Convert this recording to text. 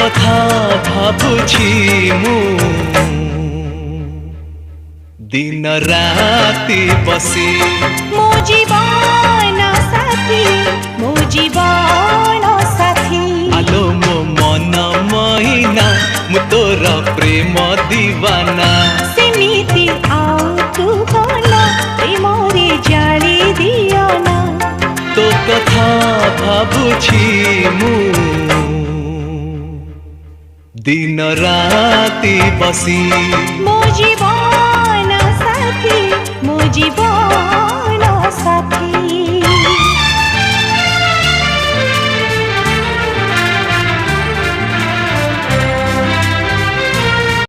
कथा भाबुछि मु दिन राति बसी मो जीवन साथी मो जीवन साथी आलो मो मन महीना मु तोर प्रेम दीवाना सेमिति आउ तू भला प्रेमरे जाली दियना तो कथा भाबुछि मु दिन राति बसी मो जीवन साथी मो जीवन साथी।